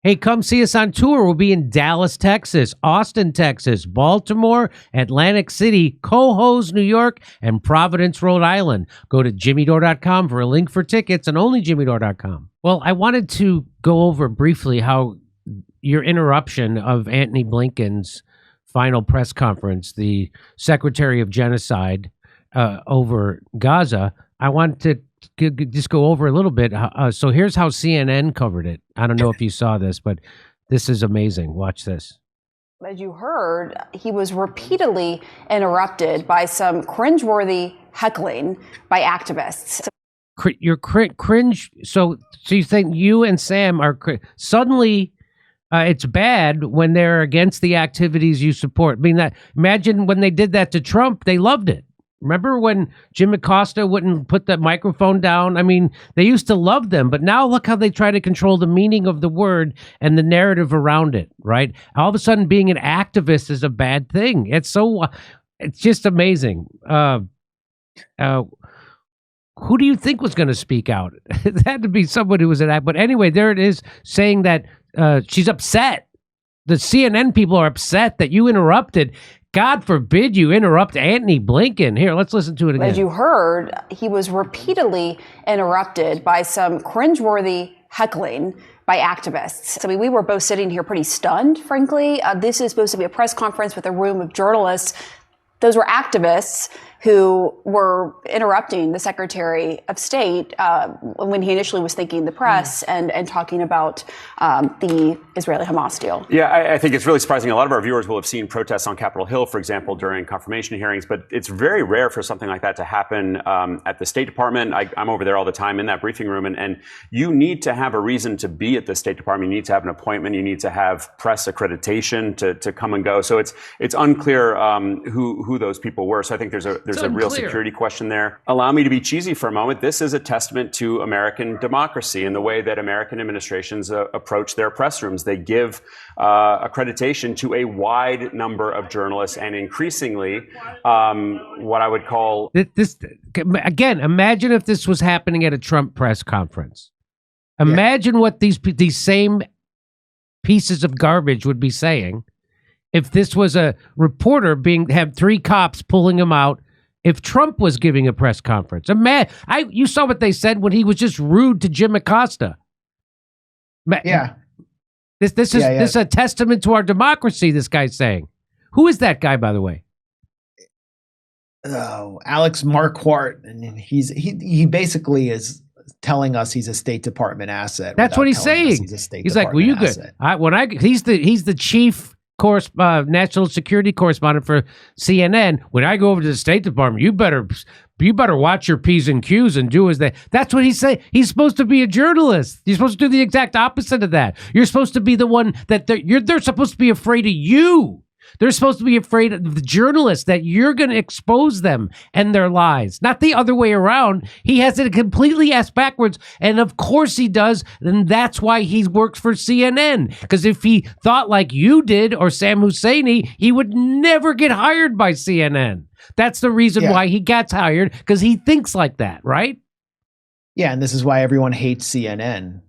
Hey, come see us on tour. We'll be in Dallas, Texas, Austin, Texas, Baltimore, Atlantic City, Cohoes, New York, and Providence, Rhode Island. Go to jimmydore.com for a link for tickets and only jimmydore.com. Well, I wanted to go over briefly how your interruption of Antony Blinken's final press conference, the Secretary of Genocide over Gaza, I want to just go over a little bit. So here's how CNN covered it. I don't know if you saw this, but this is amazing. Watch this. As you heard, he was repeatedly interrupted by some cringeworthy heckling by activists. You're cringe. So you think you and Sam are suddenly it's bad when they're against the activities you support. I mean, imagine when they did that to Trump, they loved it. Remember when Jim Acosta wouldn't put the microphone down? I mean, they used to love them, but now look how they try to control the meaning of the word and the narrative around it, right? All of a sudden, being an activist is a bad thing. It's just amazing. Who do you think was going to speak out? It had to be someone who was an act. But anyway, there it is, saying that she's upset. The CNN people are upset that you interrupted. God forbid you interrupt Antony Blinken. Here, let's listen to it again. As you heard, he was repeatedly interrupted by some cringeworthy heckling by activists. I mean, we were both sitting here pretty stunned, frankly. This is supposed to be a press conference with a room of journalists. Those were activists who were interrupting the Secretary of State when he initially was thanking the press and talking about the Israeli-Hamas deal. Yeah, I think it's really surprising. A lot of our viewers will have seen protests on Capitol Hill, for example, during confirmation hearings, but it's very rare for something like that to happen at the State Department. I'm over there all the time in that briefing room, and you need to have a reason to be at the State Department. You need to have an appointment. You need to have press accreditation to come and go. So it's unclear who those people were. So I think there's a real security question there. Allow me to be cheesy for a moment. This is a testament to American democracy and the way that American administrations approach their press rooms. They give accreditation to a wide number of journalists, and increasingly what I would call... This again, imagine if this was happening at a Trump press conference. Imagine what these same pieces of garbage would be saying if this was a reporter have three cops pulling him out. If Trump was giving a press conference, you saw what they said when he was just rude to Jim Acosta. Yeah, this is a testament to our democracy. This guy's saying, who is that guy, by the way? Oh, Alex Marquardt, and he basically is telling us he's a State Department asset. That's what he's saying. He's like, well, you good? He's the chief national security correspondent for CNN. When I go over to the State Department, you better watch your P's and Q's and do as they. That's what he's saying. He's supposed to be a journalist. You're supposed to do the exact opposite of that. You're supposed to be the one that they're supposed to be afraid of you. They're supposed to be afraid of the journalists, that you're going to expose them and their lies, not the other way around. He has it completely ass backwards, and of course he does, and that's why he works for CNN, because if he thought like you did or Sam Husseini, he would never get hired by CNN. That's the reason why he gets hired, because he thinks like that, right? Yeah, and this is why everyone hates CNN,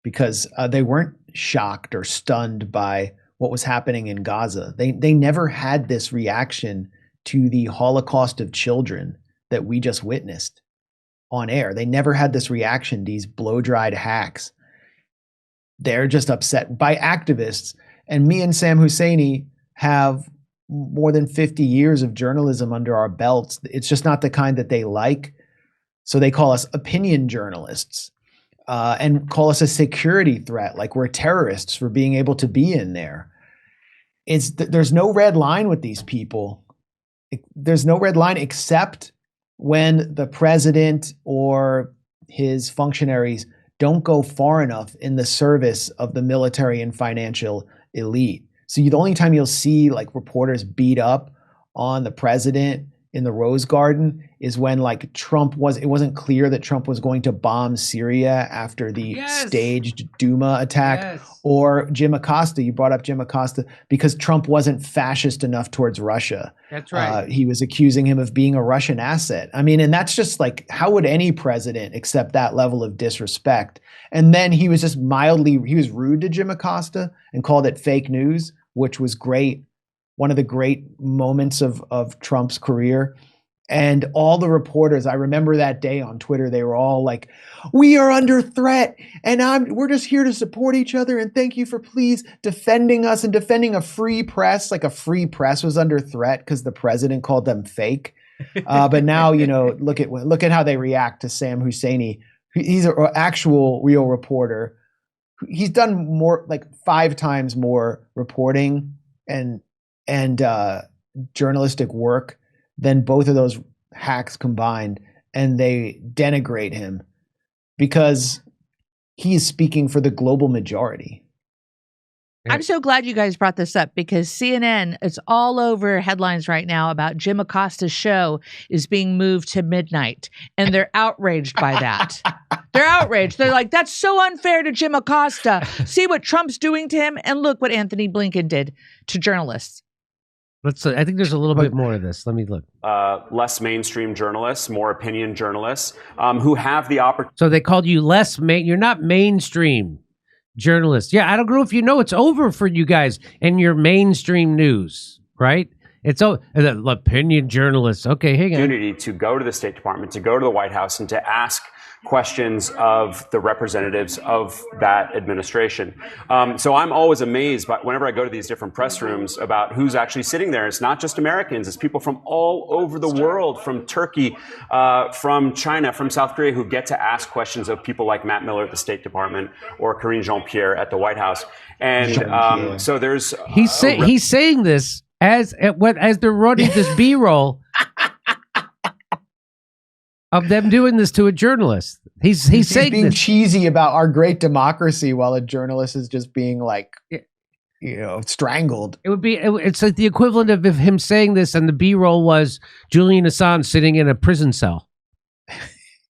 because they weren't shocked or stunned by what was happening in Gaza. They never had this reaction to the Holocaust of children that we just witnessed on air. They never had this reaction, these blow-dried hacks. They're just upset by activists. And me and Sam Husseini have more than 50 years of journalism under our belts. It's just not the kind that they like. So they call us opinion journalists and call us a security threat, like we're terrorists for being able to be in there. There's no red line with these people. There's no red line except when the president or his functionaries don't go far enough in the service of the military and financial elite. So the only time you'll see like reporters beat up on the president in the Rose Garden is when like it wasn't clear that Trump was going to bomb Syria after the staged Duma attack, or Jim Acosta. You brought up Jim Acosta because Trump wasn't fascist enough towards Russia. That's right. He was accusing him of being a Russian asset. I mean, and that's just like, how would any president accept that level of disrespect? And then he was just he was rude to Jim Acosta and called it fake news, which was great. One of the great moments of Trump's career. And all the reporters, I remember that day on Twitter, they were all like, we are under threat and we're just here to support each other. And thank you for please defending us and defending a free press. Like a free press was under threat because the president called them fake. But now, look at how they react to Sam Husseini. He's an actual real reporter. He's done more, like 5 times more reporting and journalistic work than both of those hacks combined, and they denigrate him because he is speaking for the global majority. I'm so glad you guys brought this up because CNN is all over headlines right now about Jim Acosta's show is being moved to midnight, and they're outraged by that. They're outraged. They're like, that's so unfair to Jim Acosta. See what Trump's doing to him, and look what Anthony Blinken did to journalists. I think there's a little bit more of this. Let me look. Less mainstream journalists, more opinion journalists who have the opportunity. So they called you you're not mainstream journalists. Yeah, I don't know if you know, it's over for you guys and your mainstream news, right? It's opinion journalists. Okay, hang on. Opportunity to go to the State Department, to go to the White House, and to ask questions of the representatives of that administration. So I'm always amazed by whenever I go to these different press rooms about who's actually sitting there. It's not just Americans, it's people from all over the world, from Turkey, from China, from South Korea, who get to ask questions of people like Matt Miller at the State Department or Karine Jean-Pierre at the White House. And so there's... He's saying this as they're running this B-roll of them doing this to a journalist. He's saying being this. Cheesy about our great democracy while a journalist is just being like, strangled. It's like the equivalent of him saying this and the B-roll was Julian Assange sitting in a prison cell.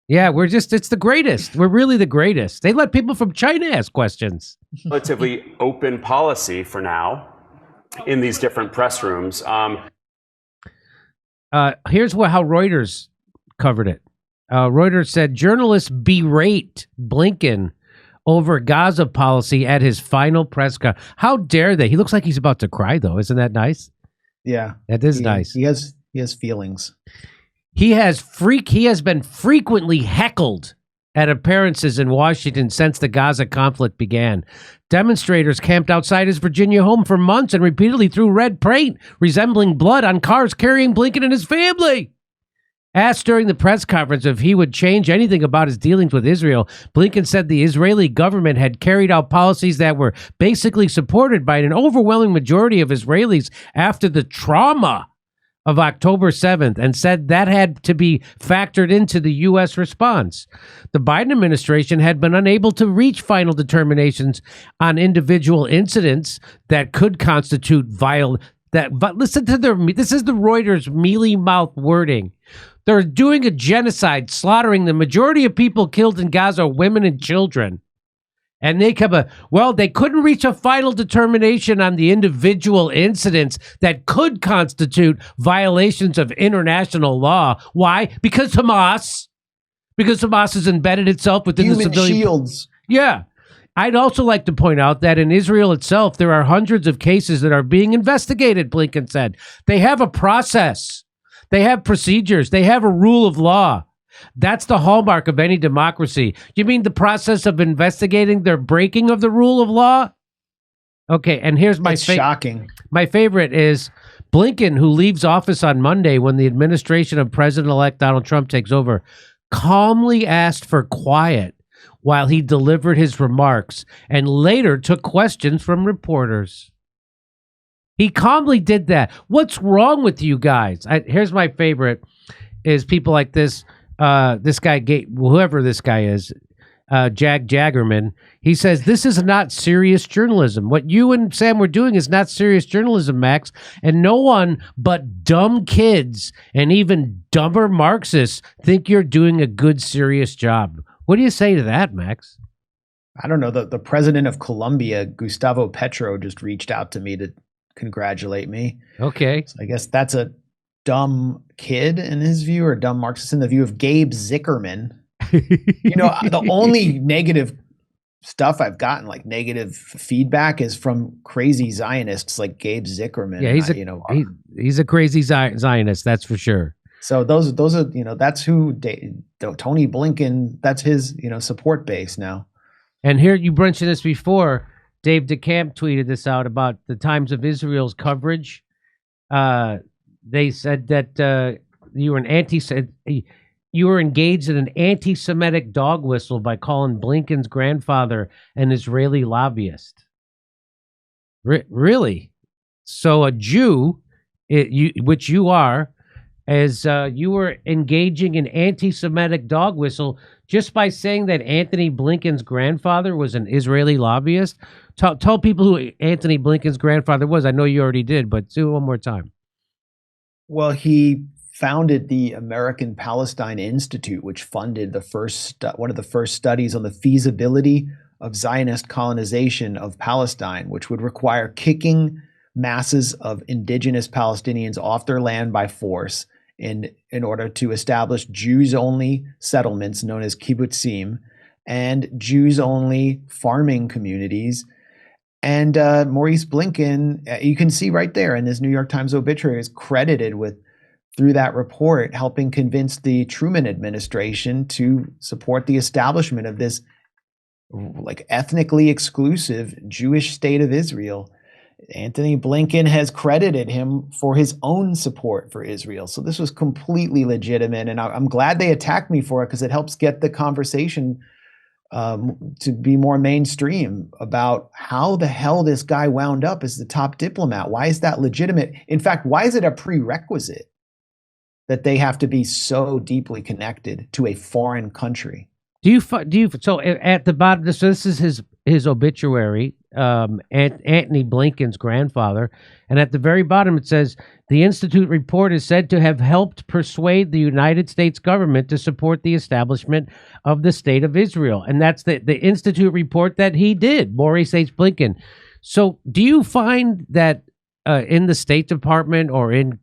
Yeah, it's the greatest. We're really the greatest. They let people from China ask questions. Relatively open policy for now in these different press rooms. Here's how Reuters covered it. Reuters said journalists berate Blinken over Gaza policy at his final press conference. How dare they? He looks like he's about to cry, though. Isn't that nice? Yeah, that is nice. He has feelings. He has been frequently heckled at appearances in Washington since the Gaza conflict began. Demonstrators camped outside his Virginia home for months and repeatedly threw red paint resembling blood on cars carrying Blinken and his family. Asked during the press conference if he would change anything about his dealings with Israel, Blinken said the Israeli government had carried out policies that were basically supported by an overwhelming majority of Israelis after the trauma of October 7th, and said that had to be factored into the U.S. response. The Biden administration had been unable to reach final determinations on individual incidents that could constitute but listen to this is the Reuters mealy-mouthed wording. They're doing a genocide, slaughtering the majority of people killed in Gaza, women and children. And they couldn't reach a final determination on the individual incidents that could constitute violations of international law. Why? Because Hamas has embedded itself within the civilian shields. Yeah. I'd also like to point out that in Israel itself, there are hundreds of cases that are being investigated, Blinken said. They have a process. They have procedures. They have a rule of law. That's the hallmark of any democracy. You mean the process of investigating their breaking of the rule of law? Okay, and here's my shocking. My favorite is Blinken, who leaves office on Monday when the administration of President-elect Donald Trump takes over, calmly asked for quiet while he delivered his remarks and later took questions from reporters. He calmly did that. What's wrong with you guys? Here's my favorite is people like this. This guy, whoever this guy is, Jaggerman. He says, this is not serious journalism. What you and Sam were doing is not serious journalism, Max. And no one but dumb kids and even dumber Marxists think you're doing a good, serious job. What do you say to that, Max? I don't know. The president of Colombia, Gustavo Petro, just reached out to me to congratulate me. Okay. So I guess that's a dumb kid in his view, or dumb Marxist in the view of Gabe Zickerman. You know, the only negative stuff I've gotten, like negative feedback, is from crazy Zionists like Gabe Zickerman. Yeah, he's a crazy Zionist, that's for sure. So those are, you know, that's who Tony Blinken, that's his, you know, support base now. And here, you mentioned this before, Dave DeCamp tweeted this out about the Times of Israel's coverage. They said that you were engaged in an anti-Semitic dog whistle by calling Blinken's grandfather an Israeli lobbyist. Really? So a Jew, which you are, as you were engaging in anti-Semitic dog whistle just by saying that Anthony Blinken's grandfather was an Israeli lobbyist. Tell people who Anthony Blinken's grandfather was. I know you already did, but do it one more time. Well, he founded the American Palestine Institute, which funded one of the first studies on the feasibility of Zionist colonization of Palestine, which would require kicking masses of indigenous Palestinians off their land by force in order to establish Jews-only settlements known as kibbutzim and Jews-only farming communities. And Maurice Blinken, you can see right there in this New York Times obituary, is credited with, through that report, helping convince the Truman administration to support the establishment of this like ethnically exclusive Jewish state of Israel. Anthony Blinken has credited him for his own support for Israel. So this was completely legitimate. And I'm glad they attacked me for it, because it helps get the conversation to be more mainstream about how the hell this guy wound up as the top diplomat. Why is that legitimate? In fact, why is it a prerequisite that they have to be so deeply connected to a foreign country? So at the bottom, so this is his obituary, Anthony Blinken's grandfather, and at the very bottom it says, the Institute report is said to have helped persuade the United States government to support the establishment of the State of Israel. And that's the Institute report that he did, Maurice H. Blinken. So do you find that in the State Department or in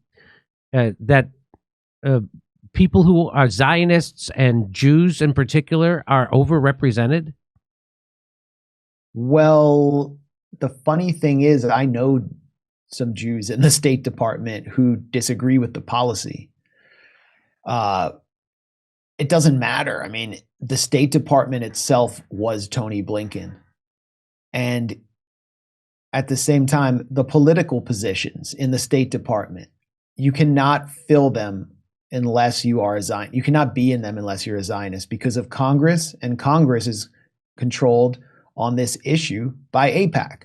people who are Zionists and Jews in particular are overrepresented? Well, the funny thing is, I know some Jews in the State Department who disagree with the policy. It doesn't matter. I mean, the State Department itself was Tony Blinken. And at the same time, the political positions in the State Department, you cannot fill them unless you are a Zionist. You cannot be in them unless you're a Zionist, because of Congress, and Congress is controlled on this issue by AIPAC.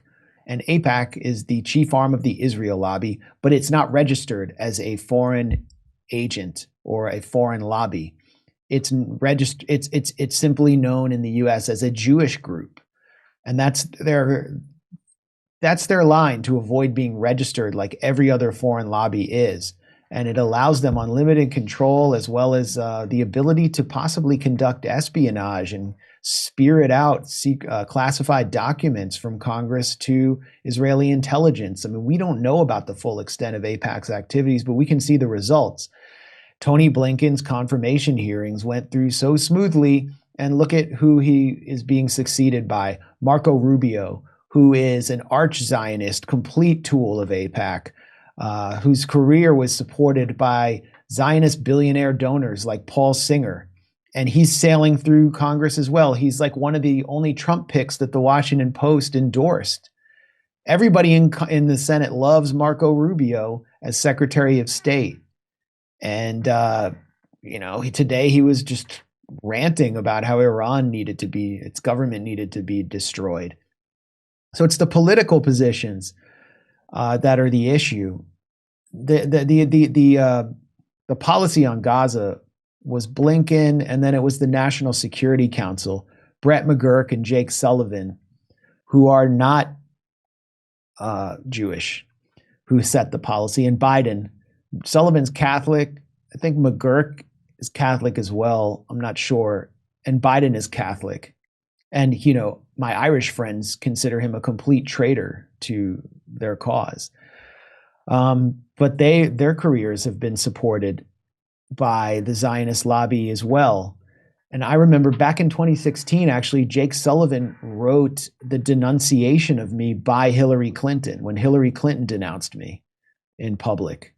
And AIPAC is the chief arm of the Israel lobby, but it's not registered as a foreign agent or a foreign lobby. It's registered. It's simply known in the U.S. as a Jewish group, and that's their line to avoid being registered like every other foreign lobby is. And it allows them unlimited control, as well as the ability to possibly conduct espionage and spirit out classified documents from Congress to Israeli intelligence. I mean, we don't know about the full extent of AIPAC's activities, but we can see the results. Tony Blinken's confirmation hearings went through so smoothly, and look at who he is being succeeded by. Marco Rubio, who is an arch-Zionist, complete tool of AIPAC, whose career was supported by Zionist billionaire donors like Paul Singer. And he's sailing through Congress as well. He's like one of the only Trump picks that the Washington Post endorsed. Everybody in the Senate loves Marco Rubio as Secretary of State. And, today he was just ranting about how its government needed to be destroyed. So it's the political positions that are the issue. The policy on Gaza was Blinken, and then it was the National Security Council Brett McGurk and Jake Sullivan, who are not Jewish, who set the policy. And Biden, Sullivan's Catholic. I think McGurk is Catholic as well. I'm not sure. And Biden is Catholic. And, you know, my Irish friends consider him a complete traitor to their cause. But their careers have been supported by the Zionist lobby as well. And I remember back in 2016, actually, Jake Sullivan wrote the denunciation of me by Hillary Clinton when Hillary Clinton denounced me in public.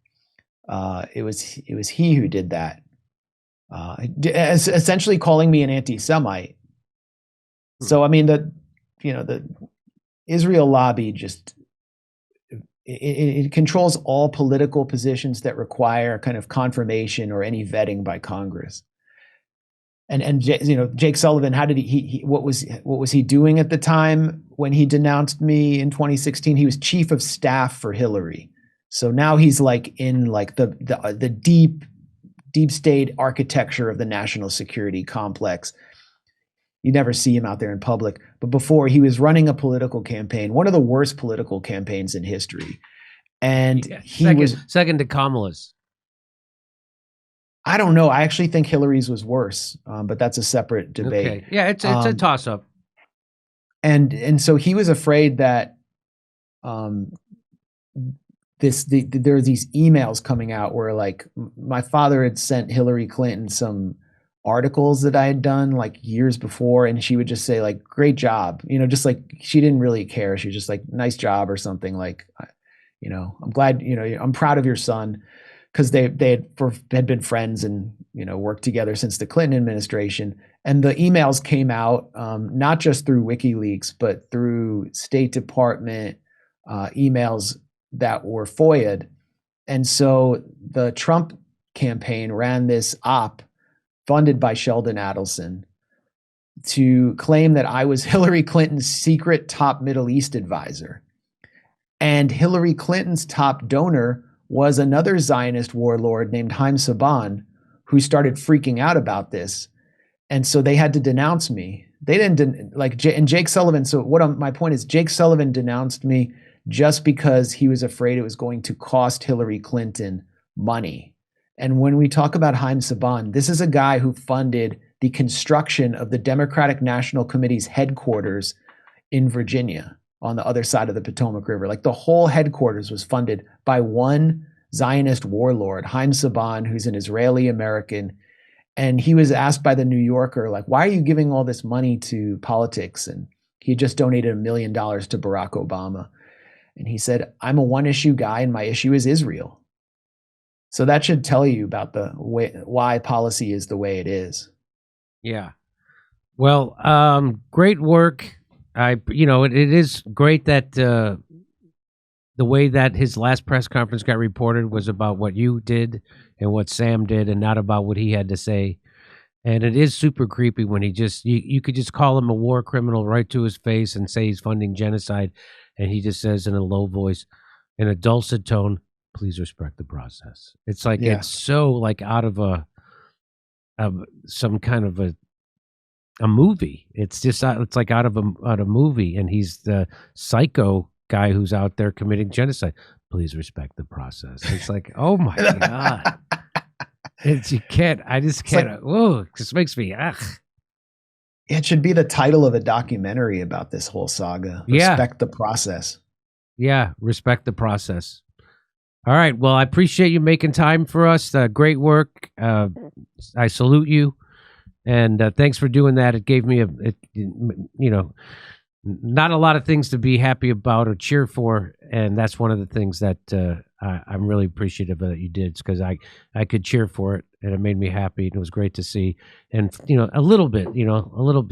It was he who did that, essentially calling me an anti-Semite. So I mean, the Israel lobby just it controls all political positions that require kind of confirmation or any vetting by Congress. And Jake Sullivan, how did what was he doing at the time when he denounced me in 2016? He was chief of staff for Hillary. So now he's like in like the deep state architecture of the national security complex. You never see him out there in public, but before he was running a political campaign, one of the worst political campaigns in history. And he was second to Kamala's. I don't know. I actually think Hillary's was worse, but that's a separate debate. Okay. Yeah, it's a toss up. And so he was afraid that there are these emails coming out where like my father had sent Hillary Clinton some articles that I had done like years before, and she would just say like, "Great job," just like she didn't really care. She was just like, "Nice job" or something like, "I'm glad, I'm proud of your son." Because they had been friends and worked together since the Clinton administration, and the emails came out not just through WikiLeaks but through State Department emails that were FOIA'd, and so the Trump campaign ran this op funded by Sheldon Adelson to claim that I was Hillary Clinton's secret top Middle East advisor, and Hillary Clinton's top donor was another Zionist warlord named Haim Saban, who started freaking out about this. And so they had to denounce me. They didn't and Jake Sullivan. So my point is Jake Sullivan denounced me just because he was afraid it was going to cost Hillary Clinton money. And when we talk about Haim Saban, this is a guy who funded the construction of the Democratic National Committee's headquarters in Virginia, on the other side of the Potomac River. Like the whole headquarters was funded by one Zionist warlord, Haim Saban, who's an Israeli American. And he was asked by the New Yorker, like, "Why are you giving all this money to politics?" And he had just donated $1 million to Barack Obama. And he said, "I'm a one-issue guy and my issue is Israel." So that should tell you about why policy is the way it is. Yeah. Well, great work. It is great that the way that his last press conference got reported was about what you did and what Sam did and not about what he had to say. And it is super creepy when he you could just call him a war criminal right to his face and say he's funding genocide. And he just says in a low voice, in a dulcet tone, "Please respect the process." It's like, It's so like out of some kind of a movie. It's just it's like out of a movie, and he's the psycho guy who's out there committing genocide. "Please respect the process." It's like, oh my god, I just can't. It just makes me It should be the title of a documentary about this whole saga. Respect the process. Yeah, respect the process. All right. Well, I appreciate you making time for us. Great work. I salute you. And thanks for doing that. It gave me not a lot of things to be happy about or cheer for. And that's one of the things that I'm really appreciative that you did, because I could cheer for it and it made me happy. And it was great to see. And, a little bit,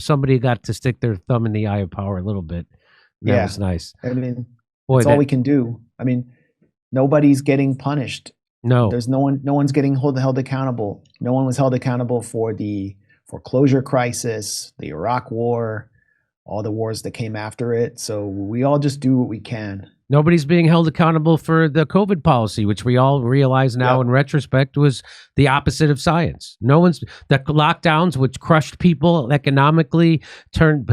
somebody got to stick their thumb in the eye of power a little bit. That was nice. I mean, that's all we can do. I mean, nobody's getting punished. No, there's no one's getting held accountable. No one was held accountable for the foreclosure crisis, the Iraq War, all the wars that came after it. So we all just do what we can. Nobody's being held accountable for the COVID policy, which we all realize now in retrospect was the opposite of science. The lockdowns, which crushed people economically,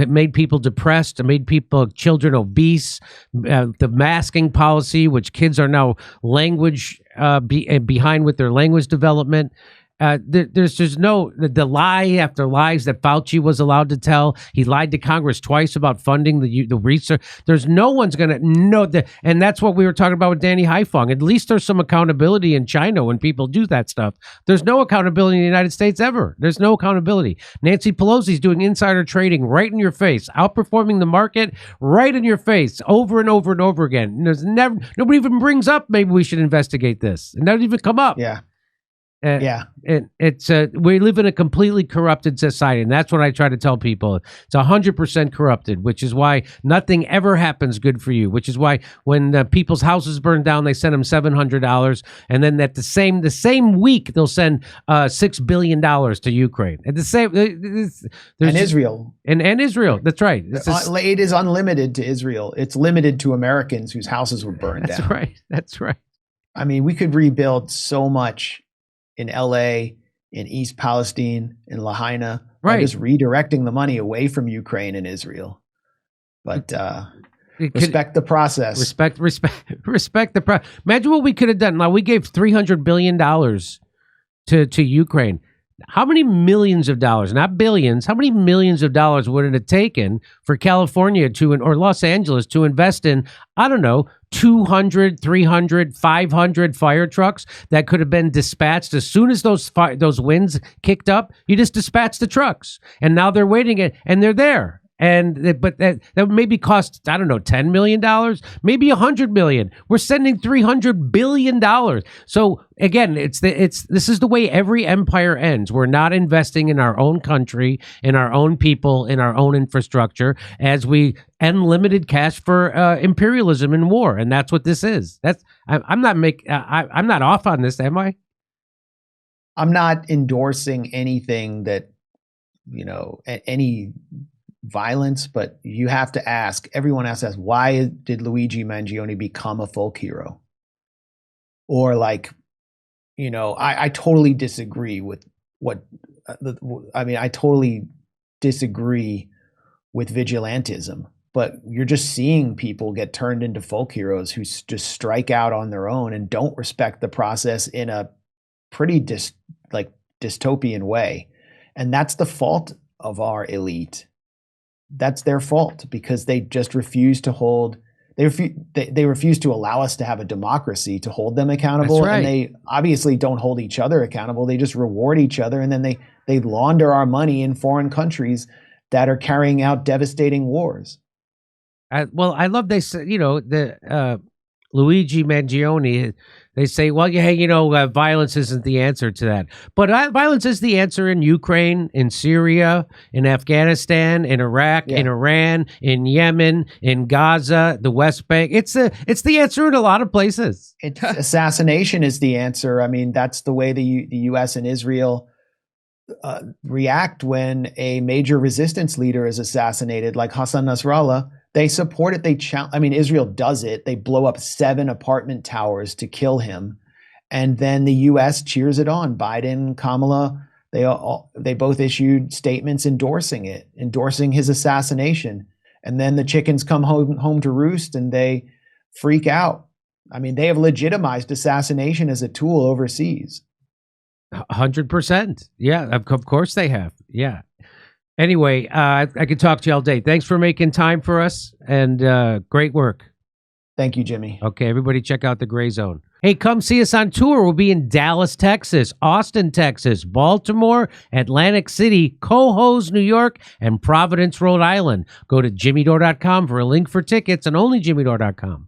made people depressed, made children obese. The masking policy, which kids are now behind with their language development. There's just the lie after lies that Fauci was allowed to tell. He lied to Congress twice about funding the research. There's no one's going to know that. And that's what we were talking about with Danny Haifong. At least there's some accountability in China when people do that stuff. There's no accountability in the United States ever. There's no accountability. Nancy Pelosi's doing insider trading right in your face, outperforming the market right in your face over and over and over again. And nobody even brings up maybe we should investigate this. It doesn't even come up. Yeah. We live in a completely corrupted society, and that's what I try to tell people. It's 100% corrupted, which is why nothing ever happens good for you. Which is why when people's houses burn down, they send them $700, and then at the same week they'll send $6 billion to Ukraine. At the same, and Israel, and Israel. That's right. It is unlimited to Israel. It's limited to Americans whose houses were burned down. That's right. That's right. I mean, we could rebuild so much in LA, in East Palestine, in Lahaina, by just redirecting the money away from Ukraine and Israel. But respect the process. Respect the process. Imagine what we could have done. Now, we gave $300 billion to Ukraine. How many millions of dollars, not billions, how many millions of dollars would it have taken for California or Los Angeles to invest in, I don't know, 200, 300, 500 fire trucks that could have been dispatched as soon as those winds kicked up? You just dispatch the trucks, and now they're waiting, and they're there. But that maybe cost, I don't know, $10 million, maybe $100 million. We're sending $300 billion. So again, this is the way every empire ends. We're not investing in our own country, in our own people, in our own infrastructure, as we end limited cash for imperialism and war, and that's what this is. I'm not off on this, am I? I'm not endorsing anything that any violence, but you have to ask, everyone has to ask, why did Luigi Mangione become a folk hero? Or I totally disagree with I totally disagree with vigilantism, but you're just seeing people get turned into folk heroes who just strike out on their own and don't respect the process in a pretty dystopian way. And that's the fault of our elite. That's their fault, because they just refuse to they refuse to allow us to have a democracy to hold them accountable. That's right. And they obviously don't hold each other accountable. They just reward each other, and then they launder our money in foreign countries that are carrying out devastating wars. I love they say, Luigi Mangione, they say, well, hey, violence isn't the answer to that. But violence is the answer in Ukraine, in Syria, in Afghanistan, in Iraq, in Iran, in Yemen, in Gaza, the West Bank. It's the answer in a lot of places. Assassination is the answer. I mean, that's the way the U.S. and Israel react when a major resistance leader is assassinated, like Hassan Nasrallah. They support it. Israel does it. They blow up 7 apartment towers to kill him. And then the U.S. cheers it on. Biden, Kamala, they both issued statements endorsing his assassination. And then the chickens come home to roost and they freak out. I mean, they have legitimized assassination as a tool overseas. 100%. Yeah, of course they have. Yeah. Anyway, I could talk to you all day. Thanks for making time for us, and great work. Thank you, Jimmy. Okay, everybody check out The Gray Zone. Hey, come see us on tour. We'll be in Dallas, Texas, Austin, Texas, Baltimore, Atlantic City, Cohoes, New York, and Providence, Rhode Island. Go to jimmydore.com for a link for tickets, and only jimmydore.com.